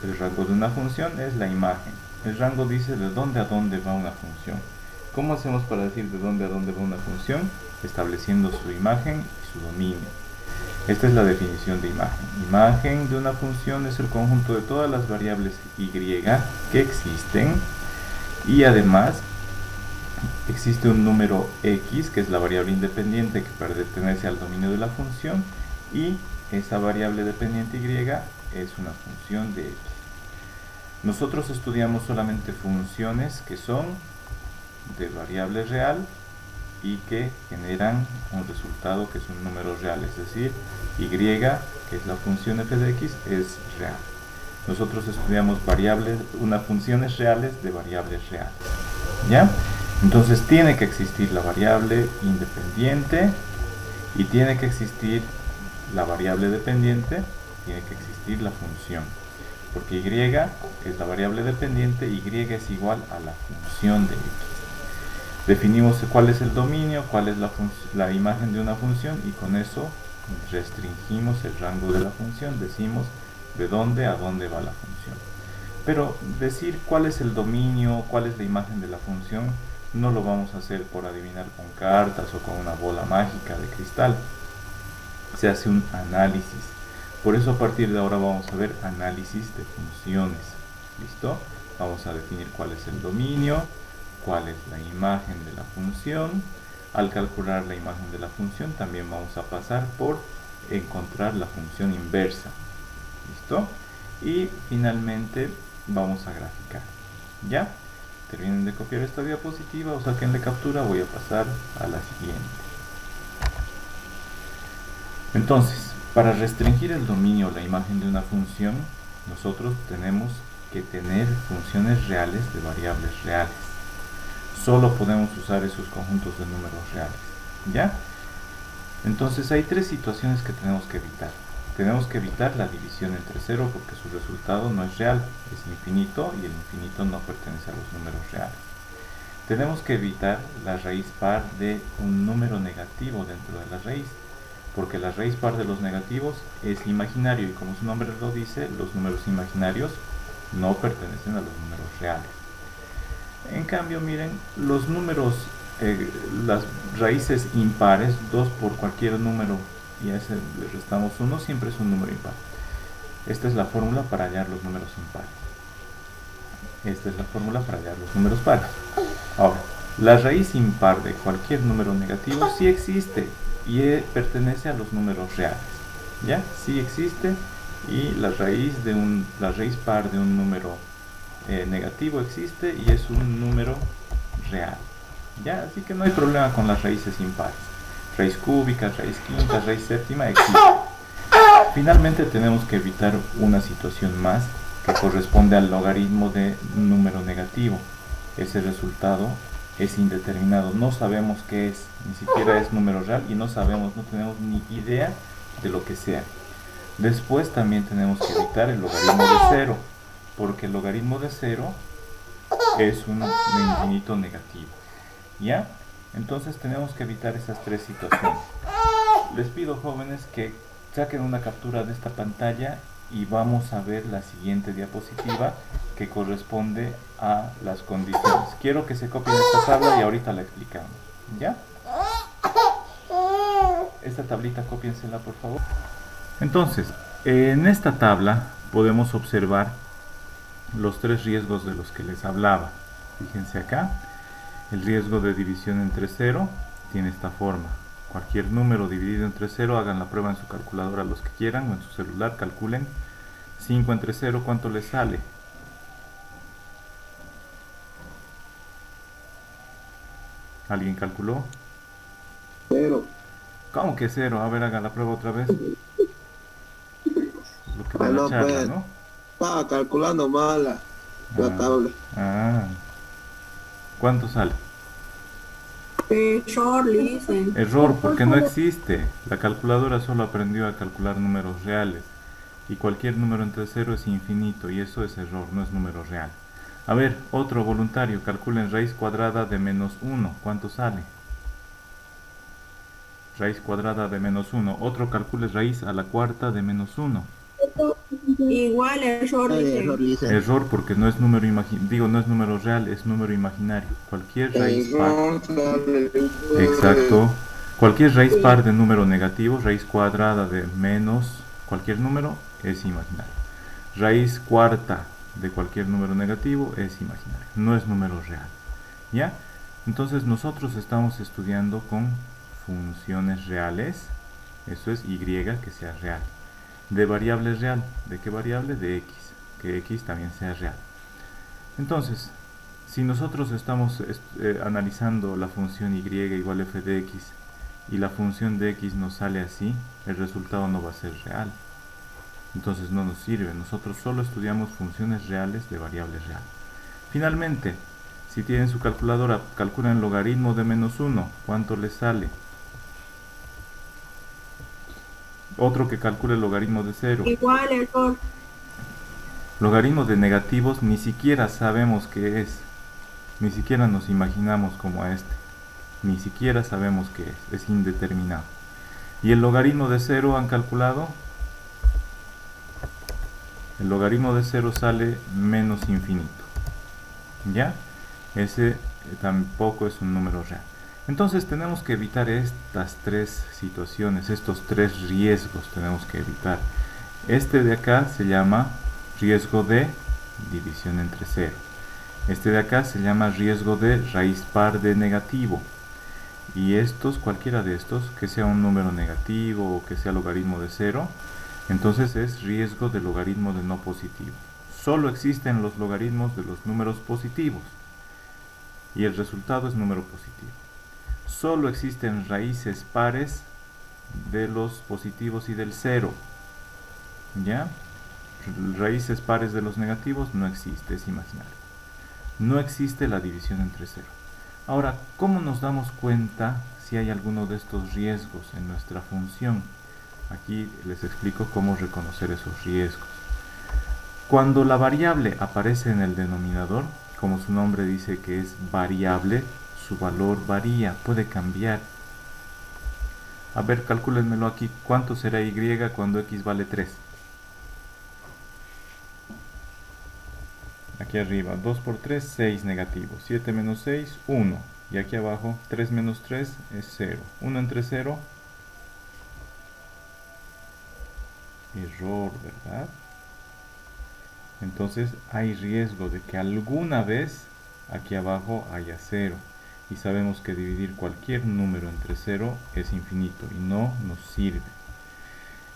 El rango de una función es la imagen. El rango dice de dónde a dónde va una función. ¿Cómo hacemos para decir de dónde a dónde va una función? Estableciendo su imagen y su dominio. Esta es la definición de imagen. Imagen de una función es el conjunto de todas las variables y que existen, y además existe un número x, que es la variable independiente que pertenece al dominio de la función, y esa variable dependiente y es una función de x. Nosotros estudiamos solamente funciones que son de variable real y que generan un resultado que es un número real, es decir, y, que es la función f de x, es real. Nosotros estudiamos funciones reales de variables reales. ¿Ya? Entonces tiene que existir la variable independiente y tiene que existir la variable dependiente, tiene que existir la función. Porque y, que es la variable dependiente, y es igual a la función de x. Definimos cuál es el dominio, cuál es la imagen de una función, y con eso restringimos el rango de la función, decimos de dónde a dónde va la función. Pero decir cuál es el dominio, cuál es la imagen de la función, no lo vamos a hacer por adivinar con cartas o con una bola mágica de cristal. Se hace un análisis. Por eso a partir de ahora vamos a ver análisis de funciones. ¿Listo? Vamos a definir cuál es el dominio, cuál es la imagen de la función. Al calcular la imagen de la función también vamos a pasar por encontrar la función inversa. ¿Listo? Y finalmente vamos a graficar. ¿Ya? Terminen de copiar esta diapositiva o saquenle captura. Voy a pasar a la siguiente. Entonces, para restringir el dominio o la imagen de una función, nosotros tenemos que tener funciones reales de variables reales. Solo podemos usar esos conjuntos de números reales. ¿Ya? Entonces hay tres situaciones que tenemos que evitar. Tenemos que evitar la división entre 0 porque su resultado no es real, es infinito, y el infinito no pertenece a los números reales. Tenemos que evitar la raíz par de un número negativo dentro de la raíz, porque la raíz par de los negativos es imaginario, y como su nombre lo dice, los números imaginarios no pertenecen a los números reales. En cambio, miren, los números, las raíces impares, 2 por cualquier número y a ese le restamos 1, siempre es un número impar. Esta es la fórmula para hallar los números impares. Esta es la fórmula para hallar los números pares. Ahora, la raíz impar de cualquier número negativo sí existe y pertenece a los números reales. ¿Ya? Sí existe, y la raíz par de un número negativo existe y es un número real. ¿Ya? Así que no hay problema con las raíces impares. Raíz cúbica, raíz quinta, raíz séptima existe. Finalmente tenemos que evitar una situación más que corresponde al logaritmo de un número negativo. Ese resultado es indeterminado, no sabemos qué es, ni siquiera es número real, y no tenemos ni idea de lo que sea. Después también tenemos que evitar el logaritmo de 0, porque el logaritmo de 0 es un infinito negativo. ¿Ya? Entonces tenemos que evitar esas tres situaciones. Les pido, jóvenes, que saquen una captura de esta pantalla y vamos a ver la siguiente diapositiva que corresponde a las condiciones. Quiero que se copien esta tabla y ahorita la explicamos. ¿Ya? Esta tablita cópiensela, por favor. Entonces, en esta tabla podemos observar los tres riesgos de los que les hablaba. Fíjense acá. El riesgo de división entre 0 tiene esta forma. Cualquier número dividido entre 0, hagan la prueba en su calculadora los que quieran, o en su celular, calculen. 5 entre 0, ¿cuánto les sale? ¿Alguien calculó? 0. ¿Cómo que 0? A ver, hagan la prueba otra vez. Lo que de la No, charla, pues, ¿no? estaba calculando mal la tabla. Ah. ¿Cuánto sale? Error, le dicen. Error, porque no existe. La calculadora solo aprendió a calcular números reales. Y cualquier número entre 0 es infinito, y eso es error, no es número real. A ver, otro voluntario, calculen raíz cuadrada de menos 1. ¿Cuánto sale? Raíz cuadrada de menos 1. Otro calcule raíz a la cuarta de menos 1. Igual error, Ay, dice. error dice. Error porque no es número no es número real, es número imaginario. Cualquier raíz par. Error sale Exacto. Cualquier raíz par de número negativo, raíz cuadrada de menos cualquier número, es imaginario. Raíz cuarta de cualquier número negativo es imaginario, no es número real. ¿Ya? Entonces nosotros estamos estudiando con funciones reales, eso es y que sea real. De variable real, ¿de qué variable? De x, que x también sea real. Entonces, si nosotros estamos analizando la función y igual a f de x y la función de x nos sale así, el resultado no va a ser real. Entonces no nos sirve, nosotros solo estudiamos funciones reales de variables real. Finalmente, si tienen su calculadora, calculan el logaritmo de menos 1, ¿cuánto les sale? Otro que calcule el logaritmo de 0. Igual error. Logaritmo de negativos ni siquiera sabemos qué es, ni siquiera nos imaginamos como a este, ni siquiera sabemos qué es indeterminado. ¿Y el logaritmo de 0 han calculado? El logaritmo de 0 sale menos infinito. ¿Ya? Ese tampoco es un número real. Entonces tenemos que evitar estas tres situaciones, estos tres riesgos tenemos que evitar. Este de acá se llama riesgo de división entre 0. Este de acá se llama riesgo de raíz par de negativo. Y estos, cualquiera de estos, que sea un número negativo o que sea logaritmo de 0, entonces es riesgo de logaritmo de no positivo. Solo existen los logaritmos de los números positivos y el resultado es número positivo. Solo existen raíces pares de los positivos y del 0. ¿Ya? Raíces pares de los negativos no existe, es imaginario. No existe la división entre 0. Ahora, ¿cómo nos damos cuenta si hay alguno de estos riesgos en nuestra función? Aquí les explico cómo reconocer esos riesgos. Cuando la variable aparece en el denominador, como su nombre dice que es variable, su valor varía, puede cambiar. A ver, calcúlenmelo aquí. ¿Cuánto será y cuando x vale 3? Aquí arriba, 2 por 3, 6 negativo. 7 menos 6, 1. Y aquí abajo, 3 menos 3 es 0. 1 entre 0. Error, ¿verdad? Entonces hay riesgo de que alguna vez aquí abajo haya 0. Y sabemos que dividir cualquier número entre 0 es infinito y no nos sirve.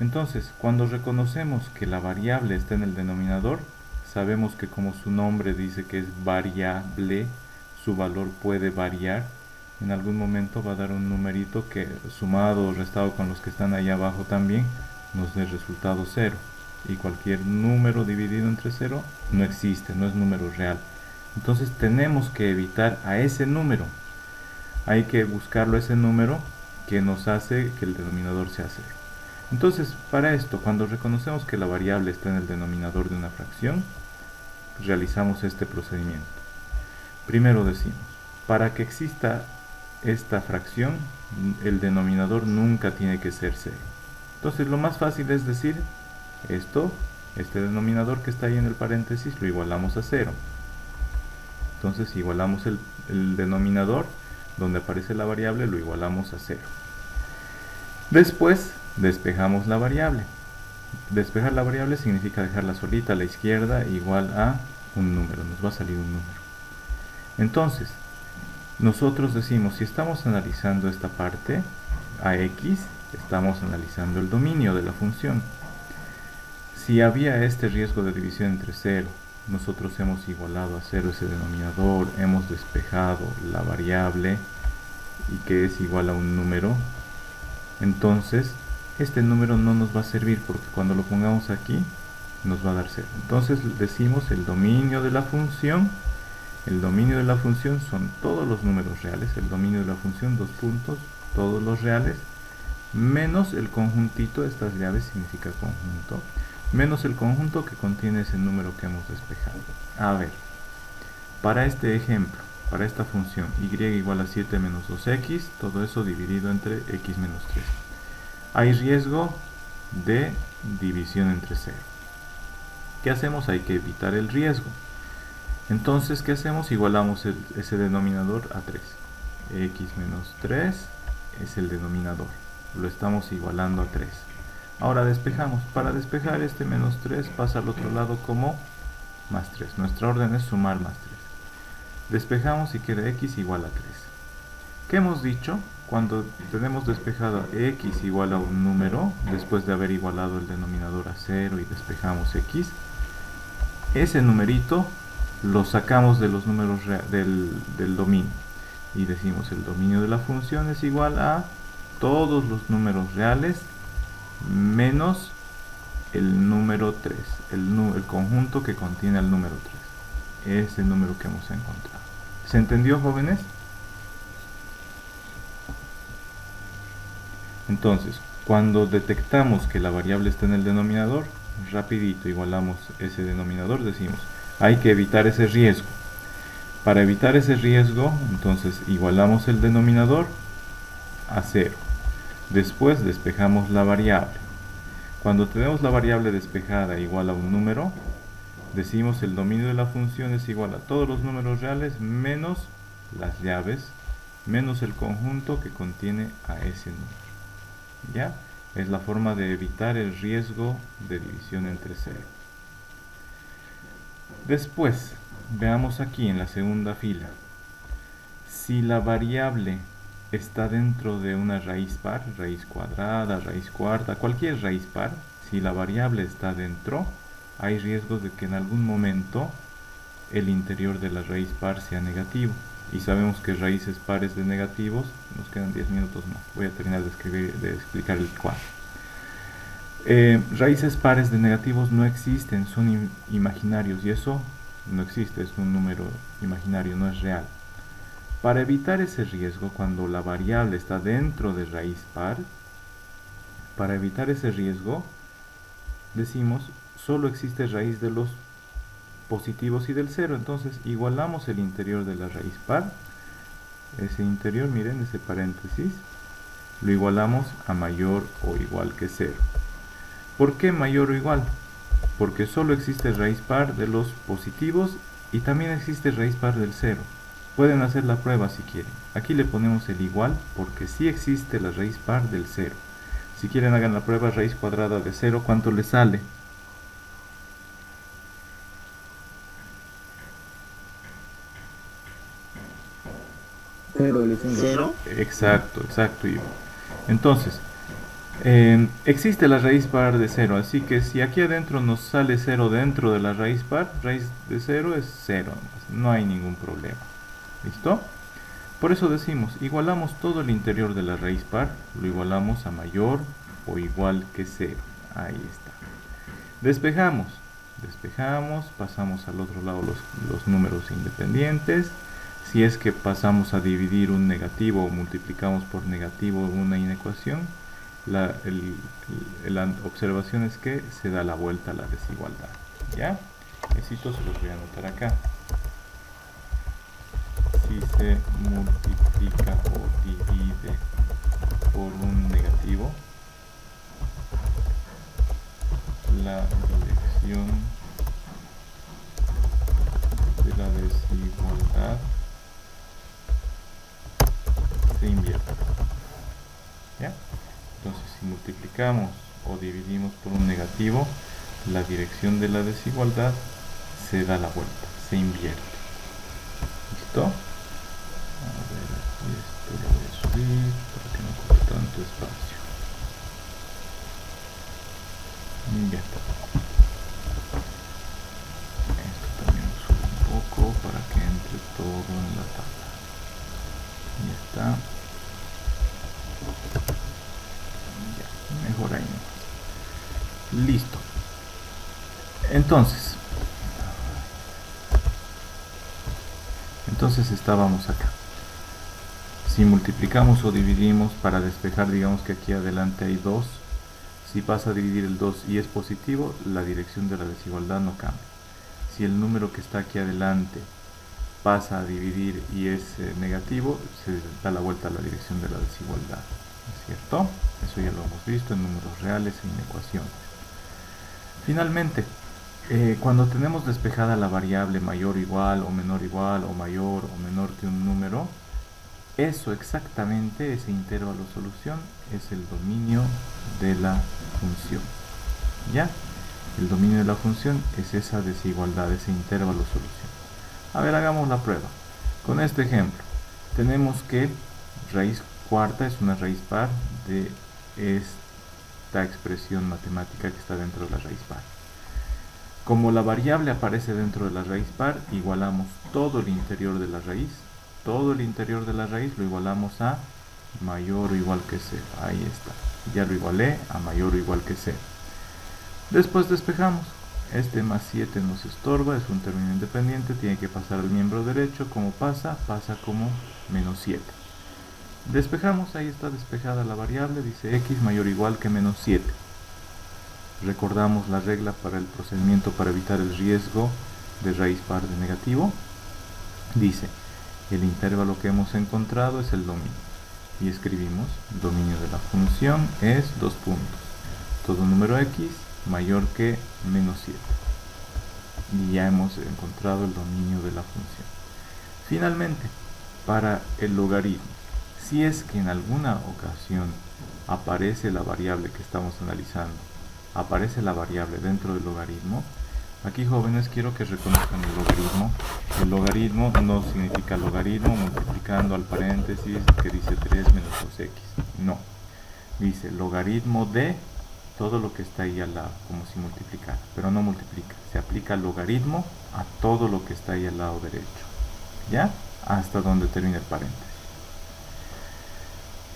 Entonces, cuando reconocemos que la variable está en el denominador, sabemos que como su nombre dice que es variable, su valor puede variar. En algún momento va a dar un numerito que sumado o restado con los que están ahí abajo también nos dé resultado 0. Y cualquier número dividido entre 0 no existe, no es número real. Entonces tenemos que evitar a ese número. Hay que buscarlo ese número que nos hace que el denominador sea 0. Entonces, para esto, cuando reconocemos que la variable está en el denominador de una fracción, realizamos este procedimiento. Primero decimos, para que exista esta fracción, el denominador nunca tiene que ser 0. Entonces, lo más fácil es decir, este denominador que está ahí en el paréntesis, lo igualamos a 0. Entonces, igualamos el denominador, donde aparece la variable, lo igualamos a 0. Después, despejamos la variable. Despejar la variable significa dejarla solita a la izquierda igual a un número, nos va a salir un número. Entonces, nosotros decimos, si estamos analizando esta parte, a x, estamos analizando el dominio de la función. Si había este riesgo de división entre 0, nosotros hemos igualado a 0 ese denominador, hemos despejado la variable y que es igual a un número, entonces este número no nos va a servir porque cuando lo pongamos aquí nos va a dar 0. Entonces decimos el dominio de la función. El dominio de la función son todos los números reales. El dominio de la función, dos puntos, todos los reales, menos el conjuntito, estas llaves significa conjunto, menos el conjunto que contiene ese número que hemos despejado. A ver, para este ejemplo, para esta función y igual a 7 menos 2x, todo eso dividido entre x menos 3. Hay riesgo de división entre 0. ¿Qué hacemos? Hay que evitar el riesgo. Entonces, ¿qué hacemos? Igualamos ese denominador a 3. X menos 3 es el denominador. Lo estamos igualando a 3. Ahora despejamos. Para despejar este menos 3 pasa al otro lado como más 3. Nuestra orden es sumar más 3. Despejamos y queda x igual a 3. ¿Qué hemos dicho? Cuando tenemos despejado x igual a un número, después de haber igualado el denominador a 0 y despejamos x, ese numerito lo sacamos de los números del dominio. Y decimos el dominio de la función es igual a todos los números reales menos el número 3, el conjunto que contiene el número 3. Es el número que hemos encontrado. ¿Se entendió, jóvenes? Entonces, cuando detectamos que la variable está en el denominador, rapidito igualamos ese denominador, decimos, hay que evitar ese riesgo. Para evitar ese riesgo, entonces igualamos el denominador a 0. Después despejamos la variable. Cuando tenemos la variable despejada igual a un número, decimos el dominio de la función es igual a todos los números reales menos las llaves, menos el conjunto que contiene a ese número. ¿Ya? Es la forma de evitar el riesgo de división entre 0. Después, veamos aquí en la segunda fila. Si la variable está dentro de una raíz par, raíz cuadrada, raíz cuarta, cualquier raíz par, si la variable está dentro, hay riesgos de que en algún momento el interior de la raíz par sea negativo. Y sabemos que raíces pares de negativos, nos quedan 10 minutos más. Voy a terminar de explicar el cuadro. Raíces pares de negativos no existen, son imaginarios y eso no existe, es un número imaginario, no es real. Para evitar ese riesgo, cuando la variable está dentro de raíz par, para evitar ese riesgo, decimos, solo existe raíz de los positivos y del 0, entonces igualamos el interior de la raíz par, ese interior, miren, ese paréntesis, lo igualamos a mayor o igual que 0. ¿Por qué mayor o igual? Porque solo existe raíz par de los positivos y también existe raíz par del 0. Pueden hacer la prueba si quieren. Aquí le ponemos el igual porque sí existe la raíz par del 0. Si quieren hagan la prueba, raíz cuadrada de 0, ¿cuánto le sale? ¿Cero? Exacto, exacto. Entonces, existe la raíz par de 0, así que si aquí adentro nos sale 0 dentro de la raíz par, raíz de 0 es 0, no hay ningún problema. ¿Listo? Por eso decimos, igualamos todo el interior de la raíz par, lo igualamos a mayor o igual que 0. Ahí está. Despejamos, pasamos al otro lado los números independientes. Si es que pasamos a dividir un negativo o multiplicamos por negativo una inecuación, la observación es que se da la vuelta a la desigualdad. ¿Ya? Estos se los voy a anotar acá. Si se multiplica o divide por un negativo, la dirección de la desigualdad se invierte. ¿Ya? Entonces, si multiplicamos o dividimos por un negativo, la dirección de la desigualdad se da la vuelta, se invierte. ¿Listo? A ver, aquí esto lo voy a subir para que no ocupe tanto espacio. Y ya está. Esto también lo subo un poco para que entre todo en la tabla. Ya está. Ya, mejor ahí. Listo. Entonces estábamos acá. Si multiplicamos o dividimos para despejar, digamos que aquí adelante hay 2. Si pasa a dividir el 2 y es positivo, la dirección de la desigualdad no cambia. Si el número que está aquí adelante pasa a dividir y es negativo, se da la vuelta a la dirección de la desigualdad. ¿Es cierto? Eso ya lo hemos visto en números reales e en ecuaciones. Finalmente, Cuando tenemos despejada la variable mayor o igual o igual o mayor o menor que un número, eso exactamente, ese intervalo solución, es el dominio de la función. ¿Ya? El dominio de la función es esa desigualdad, ese intervalo solución. A ver, hagamos la prueba. Con este ejemplo, tenemos que raíz cuarta es una raíz par de esta expresión matemática que está dentro de la raíz par. Como la variable aparece dentro de la raíz par, igualamos todo el interior de la raíz. Todo el interior de la raíz lo igualamos a mayor o igual que 0. Ahí está. Ya lo igualé a mayor o igual que 0. Después despejamos. Este más 7 nos estorba, es un término independiente, tiene que pasar al miembro derecho. ¿Cómo pasa? Pasa como menos 7. Despejamos, ahí está despejada la variable, dice x mayor o igual que menos 7. Recordamos la regla para el procedimiento para evitar el riesgo de raíz par de negativo. Dice, el intervalo que hemos encontrado es el dominio. Y escribimos, dominio de la función es dos puntos. Todo número x mayor que menos 7. Y ya hemos encontrado el dominio de la función. Finalmente, para el logaritmo, si es que en alguna ocasión aparece la variable que estamos analizando, aparece la variable dentro del logaritmo, aquí jóvenes quiero que reconozcan el logaritmo. El logaritmo no significa logaritmo multiplicando al paréntesis que dice 3 menos 2x. No. Dice logaritmo de todo lo que está ahí al lado, como si multiplicara, pero no multiplica. Se aplica logaritmo a todo lo que está ahí al lado derecho. ¿Ya? Hasta donde termina el paréntesis.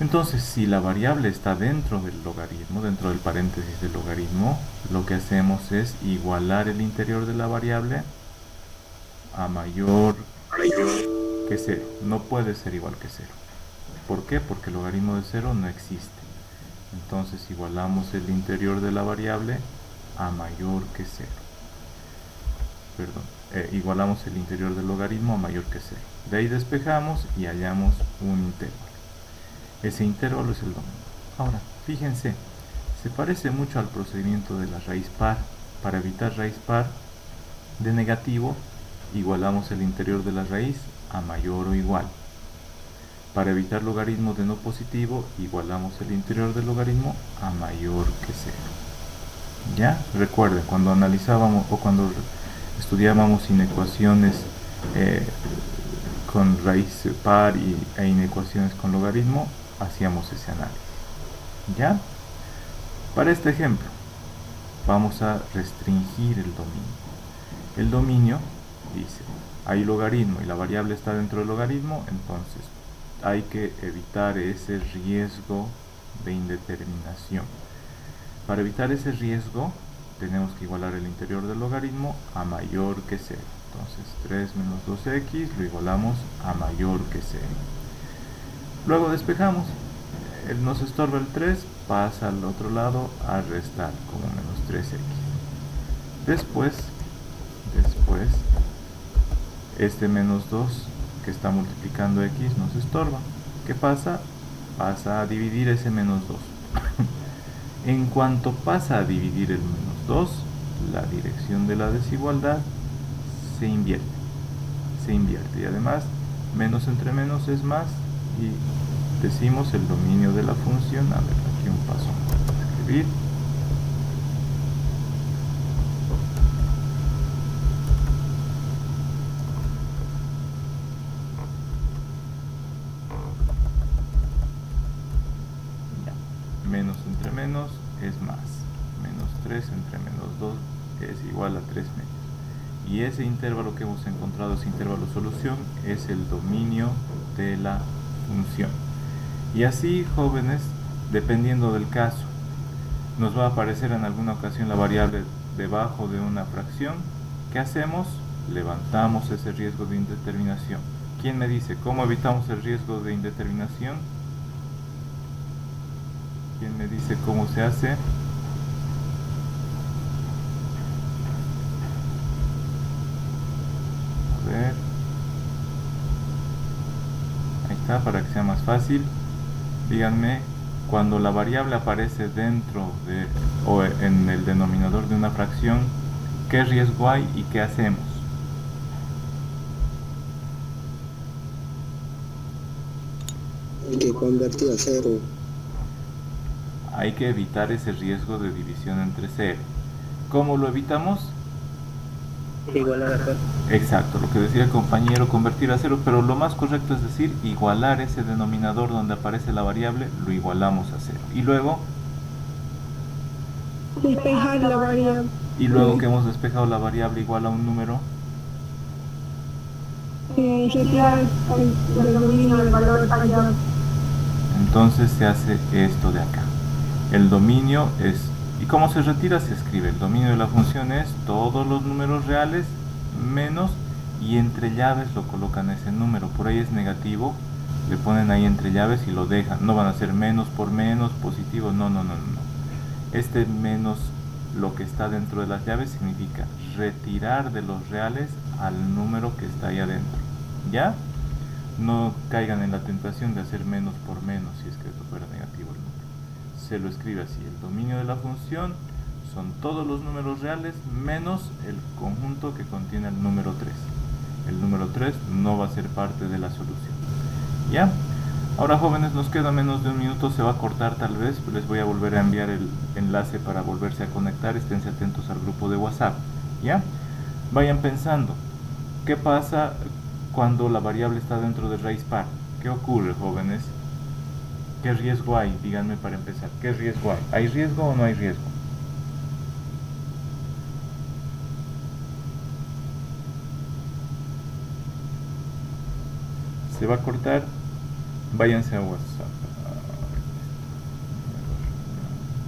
Entonces, si la variable está dentro del logaritmo, dentro del paréntesis del logaritmo, lo que hacemos es igualar el interior de la variable a mayor que 0. No puede ser igual que 0. ¿Por qué? Porque el logaritmo de 0 no existe. Entonces igualamos el interior de la variable a mayor que 0. Igualamos el interior del logaritmo a mayor que 0. De ahí despejamos y hallamos un intervalo. Ese intervalo es el dominio. Ahora, fíjense, se parece mucho al procedimiento de la raíz par. Para evitar raíz par de negativo, igualamos el interior de la raíz a mayor o igual. Para evitar logaritmo de no positivo, igualamos el interior del logaritmo a mayor que 0. ¿Ya? Recuerden, cuando analizábamos o cuando estudiábamos inecuaciones con raíz par e inecuaciones con logaritmo, hacíamos ese análisis. ¿Ya? Para este ejemplo, vamos a restringir el dominio. El dominio dice, hay logaritmo y la variable está dentro del logaritmo, entonces hay que evitar ese riesgo de indeterminación. Para evitar ese riesgo, tenemos que igualar el interior del logaritmo a mayor que 0. Entonces 3 menos 2x lo igualamos a mayor que 0. Luego despejamos. Nos estorba el 3, pasa al otro lado a restar como menos 3x. Después, este menos 2 que está multiplicando x nos estorba. ¿Qué pasa? Pasa a dividir ese menos 2. En cuanto pasa a dividir el menos 2, la dirección de la desigualdad se invierte. Y además, menos entre menos es más y decimos el dominio de la función. A ver, aquí un paso para escribir. Menos entre menos es más. Menos 3 entre menos 2 es igual a 3 medios. Y ese intervalo que hemos encontrado, ese intervalo solución, es el dominio de la función. Y así, jóvenes, dependiendo del caso, nos va a aparecer en alguna ocasión la variable debajo de una fracción. ¿Qué hacemos? Levantamos ese riesgo de indeterminación. ¿Quién me dice cómo evitamos el riesgo de indeterminación? ¿Quién me dice cómo se hace? A ver. Ahí está, para que sea más fácil. Díganme, cuando la variable aparece dentro de o en el denominador de una fracción, ¿Qué riesgo hay y qué hacemos? Hay que convertir a cero. Hay que evitar ese riesgo de división entre cero. ¿Cómo lo evitamos? Igualar a cero. Exacto, lo que decía el compañero, convertir a cero, pero lo más correcto es decir, igualar ese denominador donde aparece la variable, lo igualamos a cero. Y luego Despejar la variable. que hemos despejado la variable igual a un número, Retirar el dominio del valor allá. entonces se hace esto de acá. El dominio es, ¿y cómo se retira? Se escribe, el dominio de la función es todos los números reales menos, y entre llaves lo colocan ese número, por ahí es negativo, le ponen ahí entre llaves y lo dejan, no van a ser menos por menos, positivo, no. Este menos, lo que está dentro de las llaves, significa retirar de los reales al número que está ahí adentro, ¿ya? No caigan en la tentación de hacer menos por menos si es que esto fuera negativo el número. Se lo escribe así, el dominio de la función son todos los números reales menos el conjunto que contiene el número 3. El número 3 no va a ser parte de la solución, ¿ya? Ahora, jóvenes, nos queda menos de un minuto, se va a cortar tal vez, les voy a volver a enviar el enlace para volverse a conectar, esténse atentos al grupo de WhatsApp, ¿ya? Vayan pensando, ¿qué pasa cuando la variable está dentro de raíz par? ¿Qué ocurre, jóvenes? ¿Qué riesgo hay? Díganme para empezar, ¿qué riesgo hay? ¿Hay riesgo o no hay riesgo? Se va a cortar, váyanse a WhatsApp.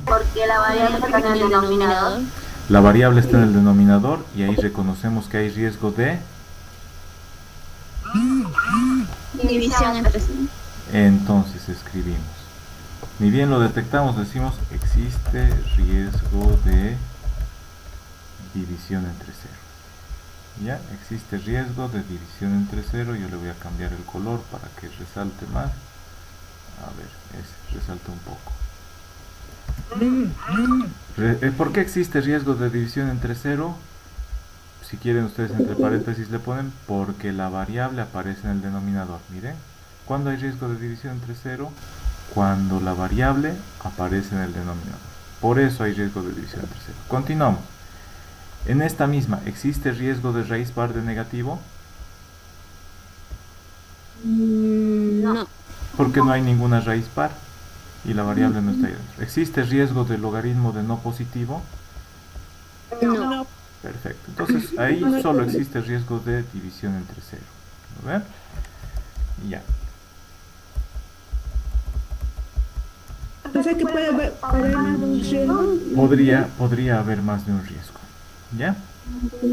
Porque la variable está en el denominador. La variable está en el denominador y ahí reconocemos que hay riesgo de... División entre sí. Entonces escribimos. Ni bien lo detectamos, decimos existe riesgo de división entre cero. Ya, existe riesgo de división entre cero. Yo le voy a cambiar el color para que resalte más. A ver, resalta un poco. ¿Por qué existe riesgo de división entre cero? Si quieren ustedes entre paréntesis le ponen porque la variable aparece en el denominador. Miren, ¿cuándo hay riesgo de división entre cero? Cuando la variable aparece en el denominador. Por eso hay riesgo de división entre cero. Continuamos. En esta misma, ¿existe riesgo de raíz par de negativo? No. Porque no hay ninguna raíz par y la variable no está ahí dentro. ¿Existe riesgo de logaritmo de no positivo? No. Perfecto. Entonces ahí solo existe riesgo de división entre cero. ¿Lo ven? Ya. O sea que puede haber más de un riesgo. Podría haber más de un riesgo. ¿Ya?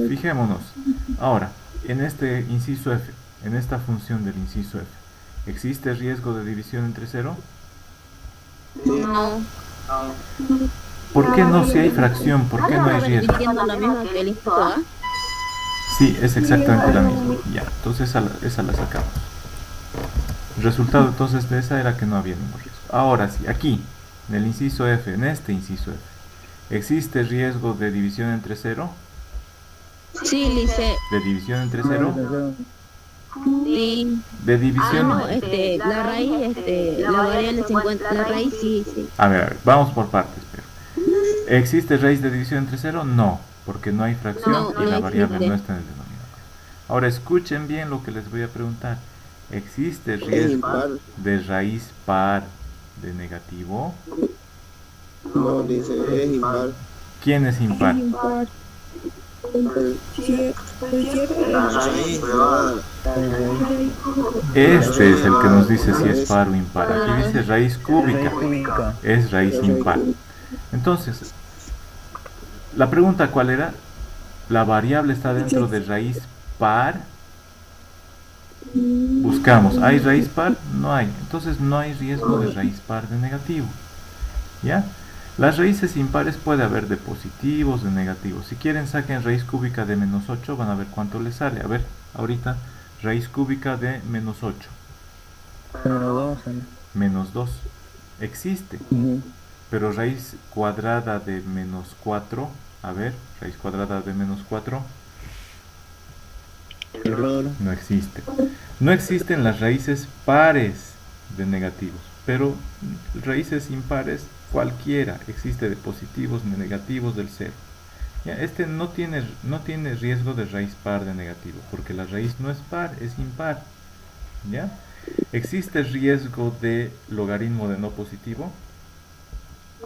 Fijémonos. Ahora, en este inciso f, en esta función del inciso f, ¿existe riesgo de división entre cero? No. ¿Por qué no si hay fracción? ¿Por qué no hay riesgo? Diciendo lo mismo que el inciso A. Sí, es exactamente la misma. Ya, entonces esa la sacamos. El resultado entonces de esa era que no había ningún riesgo. Ahora sí, aquí, en el inciso f, en este inciso f, ¿existe riesgo de división entre cero? Sí, dice. ¿De división entre cero? Sí. De división... No, la raíz, la variable se encuentra, la raíz sí. A ver, vamos por partes, pero... ¿Existe raíz de división entre cero? No, porque no hay fracción y la variable no está en el denominador. Ahora escuchen bien lo que les voy a preguntar. ¿Existe riesgo de raíz par de negativo? No, dice, es impar. ¿Quién es impar? Este es el que nos dice si es par o impar. Aquí dice raíz cúbica. Es raíz impar. Entonces, la pregunta ¿cuál era? ¿La variable está dentro de raíz par? Buscamos, ¿hay raíz par? No hay. Entonces no hay riesgo de raíz par de negativo. ¿Ya? Las raíces impares puede haber de positivos, de negativos. Si quieren saquen raíz cúbica de menos 8, van a ver cuánto les sale. A ver, ahorita, raíz cúbica de menos 8. Menos 2. Existe. Pero raíz cuadrada de menos 4, a ver, raíz cuadrada de menos 4, Error. no existe. No existen las raíces pares de negativos, pero raíces impares cualquiera existe de positivos, de negativos, del cero. Ya, este no tiene riesgo de raíz par de negativo, porque la raíz no es par, es impar. ¿Ya? ¿Existe riesgo de logaritmo de no positivo?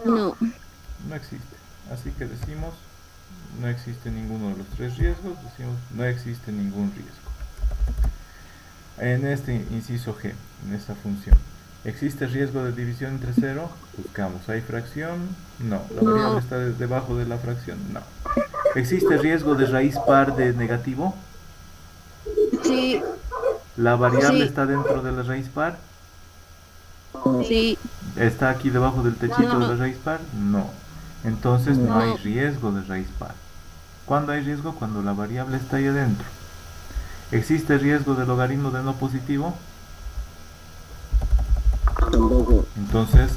No. No existe. Así que decimos, no existe ninguno de los tres riesgos, decimos, no existe ningún riesgo. En este inciso G, en esta función, ¿existe riesgo de división entre 0? Buscamos, ¿hay fracción? No. ¿La No. variable está debajo de la fracción? No. ¿Existe riesgo de raíz par de negativo? Sí, ¿La variable Sí. está dentro de la raíz par? sí, ¿Está aquí debajo del techito No. de la raíz par? No. Entonces no hay No. riesgo de raíz par. ¿Cuándo hay riesgo? Cuando la variable está ahí adentro. ¿Existe riesgo de logaritmo de no positivo? Tampoco. Entonces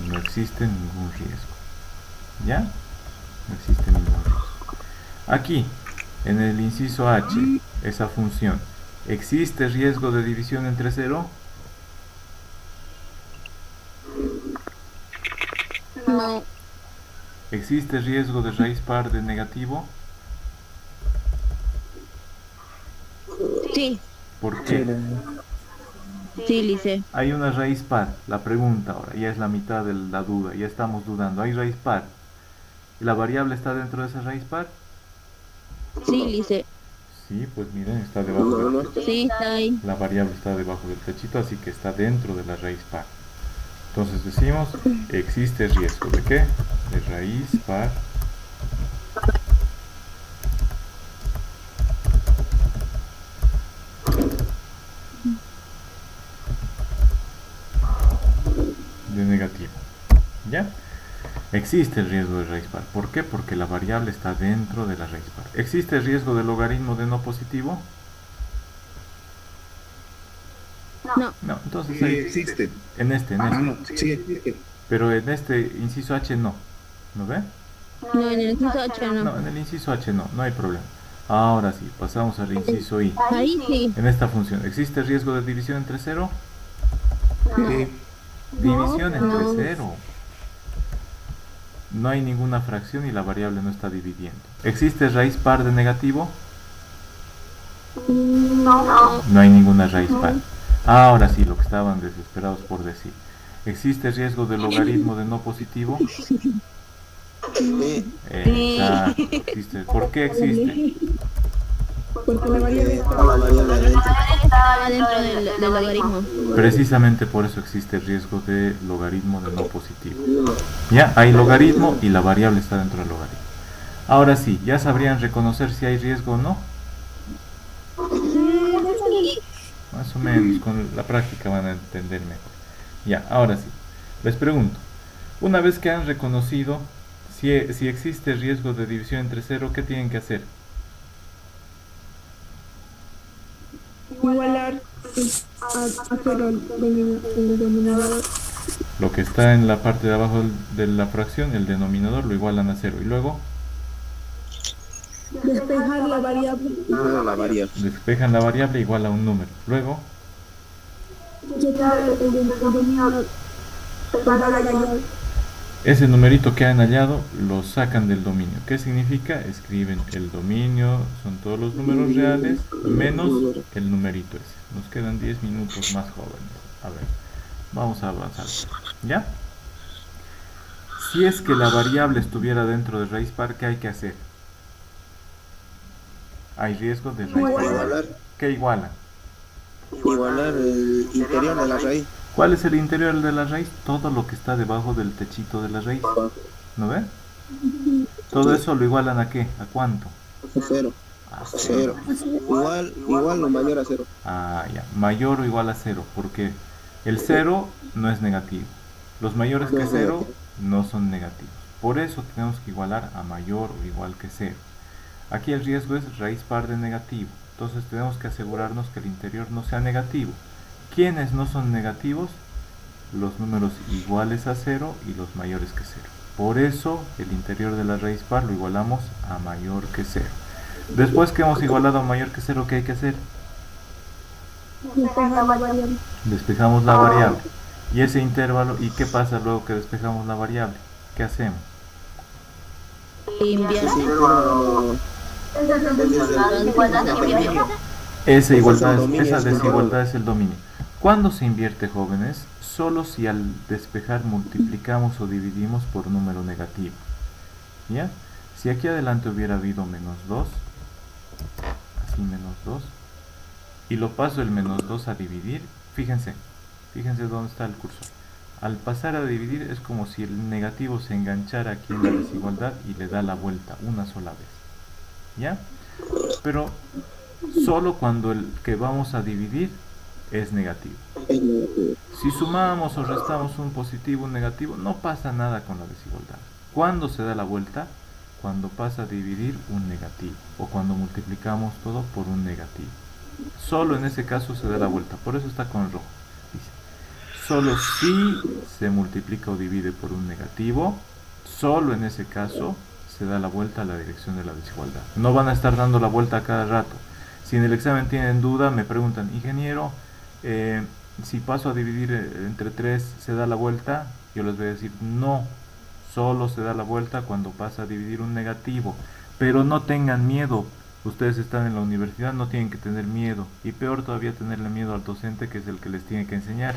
no existe ningún riesgo. ¿Ya? No existe ningún riesgo. Aquí, en el inciso H, esa función, ¿existe riesgo de división entre 0? no, ¿Existe riesgo de raíz par de negativo? sí, ¿Por qué? sí, Lice. Hay una raíz par. La pregunta ahora, ya es la mitad de la duda, ya estamos dudando. ¿Hay raíz par? ¿Y la variable está dentro de esa raíz par? Sí, Lice. Sí, pues miren, está debajo No, del no. techito. Sí, está ahí. La variable está debajo del techito, así que está dentro de la raíz par. Entonces decimos, existe riesgo ¿de qué? De raíz par de negativo. ¿Ya? Existe el riesgo de raíz par. ¿Por qué? Porque la variable está dentro de la raíz par. ¿Existe el riesgo de logaritmo de no positivo? No, No, entonces Sí ahí, existe. en este. Sí existe. Pero en este inciso H no. ¿No ve? no, en el inciso 8 No, no. en el inciso H no hay problema. Ahora sí, pasamos al inciso I. Ahí sí. En esta función, ¿existe riesgo de división entre 0? Sí. División entre No. 0. No hay ninguna fracción y la variable no está dividiendo. ¿Existe raíz par de negativo? No, No hay ninguna raíz par. Ahora sí, lo que estaban desesperados por decir. ¿Existe riesgo de logaritmo de no positivo? Sí. Exacto, existe. ¿Por qué existe? Porque la variable está La variable adentro. estaba dentro del logaritmo. Precisamente por eso existe riesgo de logaritmo de no positivo. Ya, hay logaritmo y la variable está dentro del logaritmo. Ahora sí, ¿ya sabrían reconocer si hay riesgo o no? Más o menos, con la práctica van a entender mejor. Ya, ahora sí, les pregunto, una vez que han reconocido si existe riesgo de división entre 0, ¿qué tienen que hacer? igualar a cero el denominador. Lo que está en la parte de abajo de la fracción, el denominador, lo igualan a 0. Y luego Despejar la variable. Ah, la variable. despejan la variable igual a un número. Luego, Quitar el denominador. Separar la variable. ese numerito que han hallado lo sacan del dominio. ¿Qué significa? Escriben el dominio, son todos los números reales, menos el numerito ese. Nos quedan 10 minutos más jóvenes. A ver, vamos a avanzar. ¿Ya? Si es que la variable estuviera dentro de raíz par, ¿qué hay que hacer? Hay riesgo de raíz par. Igualar. ¿Qué iguala? Igualar el interior de la raíz. ¿Cuál es el interior de la raíz? Todo lo que está debajo del techito de la raíz. ¿No ven? Todo eso lo igualan ¿a qué? ¿A cuánto? Cero. A Cero. Igual o mayor a cero. Ah, ya. Mayor o igual a 0, porque el 0 no es negativo. Los mayores que 0 no son negativos. Por eso tenemos que igualar a mayor o igual que 0. Aquí el riesgo es raíz par de negativo. Entonces tenemos que asegurarnos que el interior no sea negativo. ¿Quiénes no son negativos? los números iguales a 0 y los mayores que 0. Por eso el interior de la raíz par lo igualamos a mayor que 0. Después que hemos igualado a mayor que 0, ¿qué hay que hacer? Despejamos la variable. Y ese intervalo, ¿y qué pasa luego que despejamos la variable? ¿Qué hacemos? Esa desigualdad es el dominio. ¿Cuándo se invierte, jóvenes? Solo si al despejar multiplicamos o dividimos por número negativo. ¿Ya? Si aquí adelante hubiera habido menos 2, así menos 2, y lo paso el menos 2 a dividir, fíjense dónde está el cursor. Al pasar a dividir es como si el negativo se enganchara aquí en la desigualdad y le da la vuelta una sola vez. ¿Ya? Pero solo cuando el que vamos a dividir es negativo. Si sumamos o restamos un positivo o un negativo, no pasa nada con la desigualdad. ¿Cuándo se da la vuelta? Cuando pasa a dividir un negativo o cuando multiplicamos todo por un negativo. Solo en ese caso se da la vuelta, por eso está con rojo. Dice, solo si se multiplica o divide por un negativo, solo en ese caso se da la vuelta a la dirección de la desigualdad. No van a estar dando la vuelta a cada rato. Si en el examen tienen duda, me preguntan, ingeniero, si paso a dividir entre 3, ¿se da la vuelta? Yo les voy a decir, no, solo se da la vuelta cuando pasa a dividir un negativo. Pero no tengan miedo, ustedes están en la universidad, no tienen que tener miedo. Y peor todavía tenerle miedo al docente, que es el que les tiene que enseñar.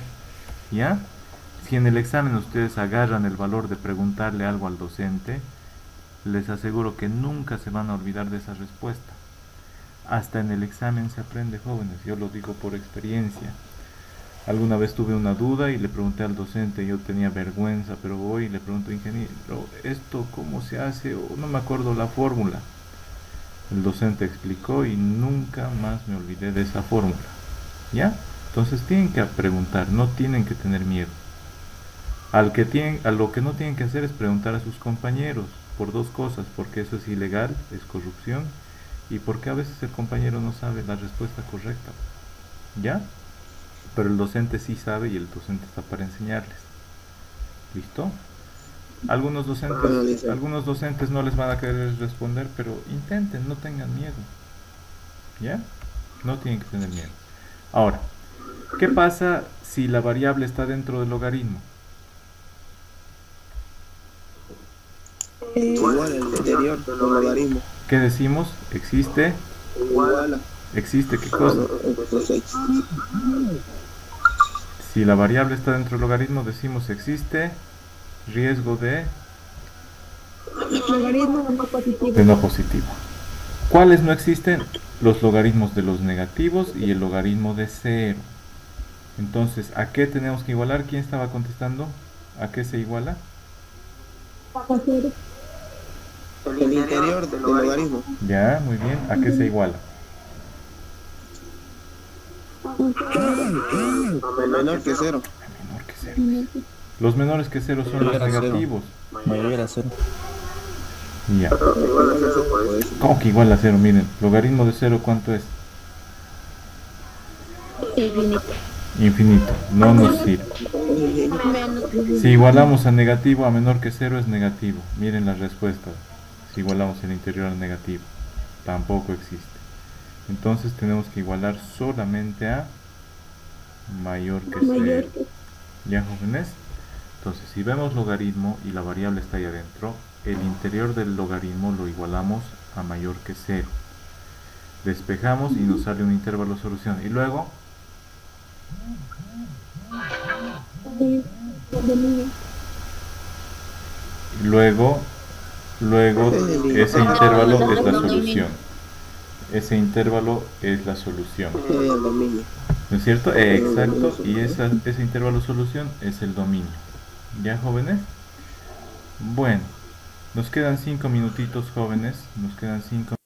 ¿Ya? Si en el examen ustedes agarran el valor de preguntarle algo al docente, les aseguro que nunca se van a olvidar de esa respuesta. Hasta en el examen se aprende, jóvenes, yo lo digo por experiencia. Alguna vez tuve una duda y le pregunté al docente, yo tenía vergüenza, pero voy y le pregunto, ingeniero, ¿esto cómo se hace? O no me acuerdo la fórmula. El docente explicó y nunca más me olvidé de esa fórmula. ¿Ya? Entonces tienen que preguntar, no tienen que tener miedo. A lo que no tienen que hacer es preguntar a sus compañeros, por dos cosas, porque eso es ilegal, es corrupción, y porque a veces el compañero no sabe la respuesta correcta. ¿Ya? Pero el docente sí sabe y el docente está para enseñarles. ¿Listo? Algunos docentes no les van a querer responder, pero intenten, no tengan miedo. ¿Ya? No tienen que tener miedo. Ahora, ¿qué pasa si la variable está dentro del logaritmo? Igual el interior del logaritmo. ¿Qué decimos? Existe. Igual. ¿Existe qué cosa? Si la variable está dentro del logaritmo, decimos existe riesgo de Logaritmo no positivo. de no positivo. ¿Cuáles no existen? Los logaritmos de los negativos y el logaritmo de 0. Entonces, ¿a qué tenemos que igualar? ¿Quién estaba contestando? ¿A qué se iguala? El interior del logaritmo. Ya, muy bien. ¿A qué se iguala? Menor que 0. Menor que 0. Los menores que 0 son los negativos. Mayor a 0. Ya. ¿Cómo que igual a 0? Miren, logaritmo de 0, ¿cuánto es? Infinito. Infinito. No nos sirve. Menos. Si igualamos a negativo a menor que 0 es negativo. Miren la respuesta. Si igualamos el interior al negativo, tampoco existe. Entonces tenemos que igualar solamente a mayor que 0. ¿Ya, jóvenes? Entonces, si vemos logaritmo y la variable está ahí adentro, el interior del logaritmo lo igualamos a mayor que 0. Despejamos y nos sale un intervalo solución. Y luego ese intervalo es la solución. Ese intervalo es la solución. El dominio. ¿No es cierto? Exacto. Y ese intervalo solución es el dominio. ¿Ya, jóvenes? Bueno, nos quedan 5 minutitos, jóvenes. Nos quedan 5